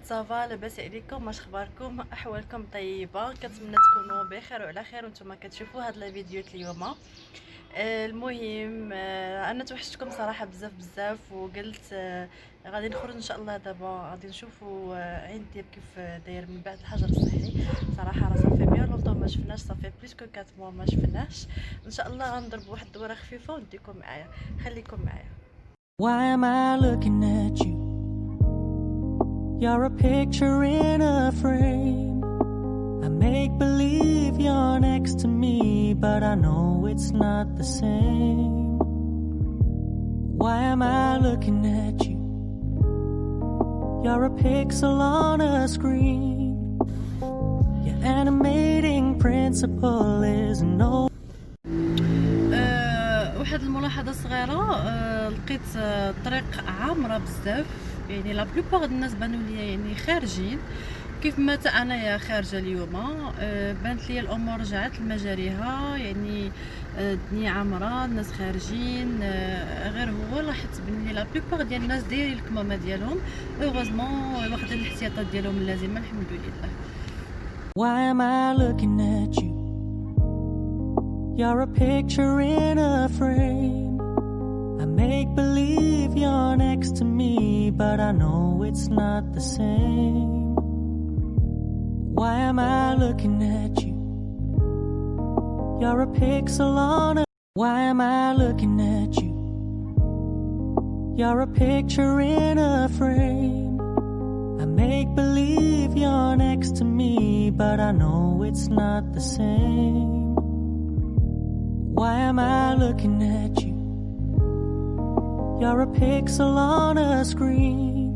صافا لاباس عليكم؟ واش اخباركم؟ احوالكم طيبه؟ كنتمنى تكونوا بخير وعلى خير وانتم كتشوفوا هاد الفيديوهات اليوم. المهم انا توحشتكم صراحه بزاف بزاف وقلت غادي نخرج ان شاء الله. دابا غادي نشوفوا عين دياب كيف داير من بعد الحجر الصحي. صراحه راه صافي بيان لونطون ما شفناش، صافي بليس كو 4 موا ما شفناش. ان شاء الله غنضرب واحد الدوره خفيفه ونديكم معايا، خليكم معايا. Why am I looking at you? You're a picture in a frame. I make believe you're next to me, but I know it's not the same. Why am I looking at you? You're a pixel on a screen. Your animating principle is no. واحد الملاحظه صغيره، لقيت الطريق عامره بزاف، يعني لا بلوبار الناس بانوا لي يعني خارجين كيف ما تا انايا خارجه اليوم. بانت لي الامور رجعت لمجاريها، يعني الدنيا عامره، الناس خارجين. غير هو لاحظت بلي لا بلوبار ديال الناس دايرين الكمامه ديالهم، اوغوزمون واخدين الاحتياطات ديالهم اللازمه، الحمد لله. Why am I looking at you? You're a picture in a frame. I make believe you're next to me, but I know it's not the same. Why am I looking at you? You're a pixel on a. Why am I looking at you? You're a picture in a frame. I make believe you're next to me, but I know it's not the same. Why am I looking at you? You're a pixel on a screen.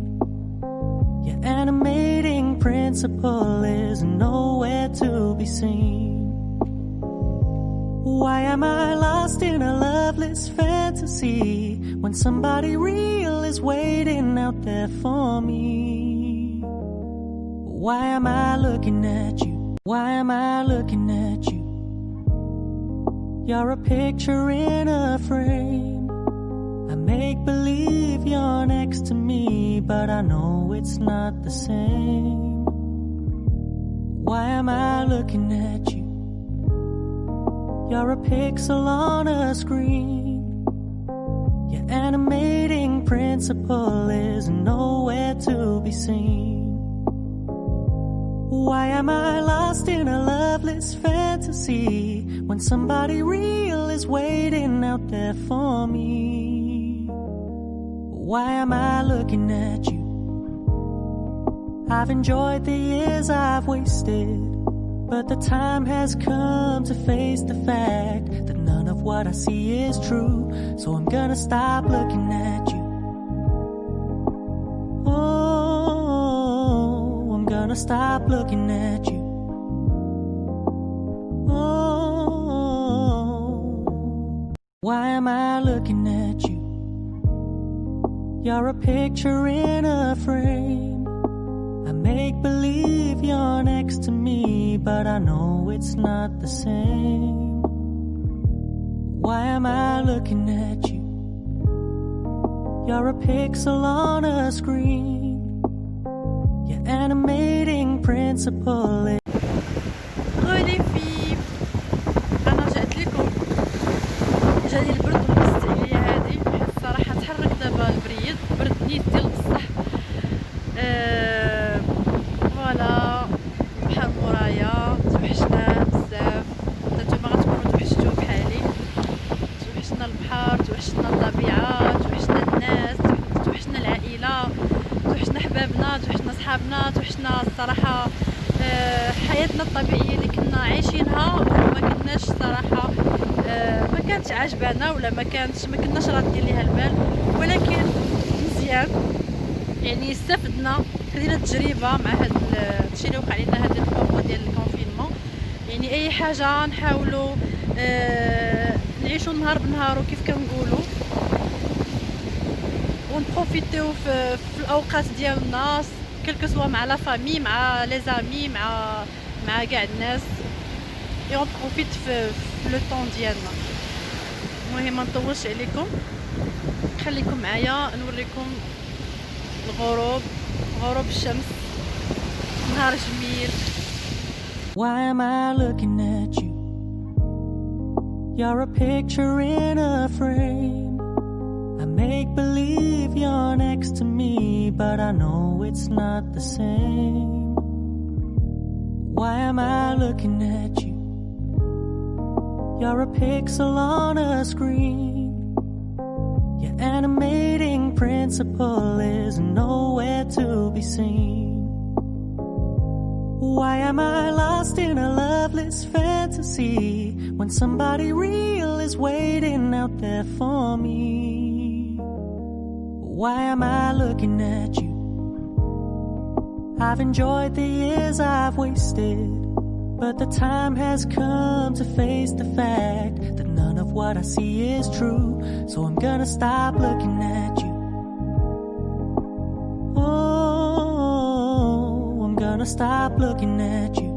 Your animating principle is nowhere to be seen. Why am I lost in a loveless fantasy when somebody real is waiting out there for me? Why am I looking at you? Why am I looking at you? You're a picture in a frame. I make believe you're next to me, but I know it's not the same. Why am I looking at you? You're a pixel on a screen. Your animating principle is nowhere to be seen. Why am I lost in a loveless fantasy when somebody real is waiting out there for me? Why am I looking at you? I've enjoyed the years I've wasted, but the time has come to face the fact that none of what I see is true. So I'm gonna stop looking at you. Oh, I'm gonna stop looking at you. Oh, why am I looking at you? You're a picture in a frame. I make believe you're next to me, but I know it's not the same. Why am I looking at you? You're a pixel on a screen. Your animating principle is. انا جات لكم جاني البرد والمستعليه هذه، الصراحه تحرك دابا البريد، برد نيت ديال بصح. فوالا البحر مورايا، توحشناه بزاف، نتوما غتكونوا توحشتوه بحالي. توحشنا البحر، توحشنا الطبيعه، توحشنا الناس، توحشنا العائله، توحشنا حبابنا، توحشنا صحابنا، توحشنا الصراحه حياتنا الطبيعيه اللي كنا عايشينها وما كناش صراحه ما كانتش عاجبانا ولا ما كناش رادين ليها البال، ولكن مزيان يعني استفدنا، خدينا تجربه مع هاد الشيء اللي وقع لنا، هاد الحومه ديال الكونفينمون. يعني اي حاجه نحاولوا نعيشوا نهار بنهار وكيف كنقولوا، ونبروفيتيو في الاوقات ديالنا، كلكو سوا مع لا فامي، مع لي زامي، مع كاع الناس، اي اون بروفيت في لو طون ديالنا. المهم ما نطولش عليكم، خليكم معايا نوريكم الغروب، غروب الشمس نهار جميل. Why am I looking at you? You're a picture in a frame. I make believe you're next to me, but I know it's not the same. Why am I looking at you? You're a pixel on a screen. Your animating principle is nowhere to be seen. Why am I lost in a loveless fantasy when somebody real is waiting out there for me? Why am I looking at you? I've enjoyed the years I've wasted, but the time has come to face the fact that none of what I see is true. So I'm gonna stop looking at you. Oh, I'm gonna stop looking at you.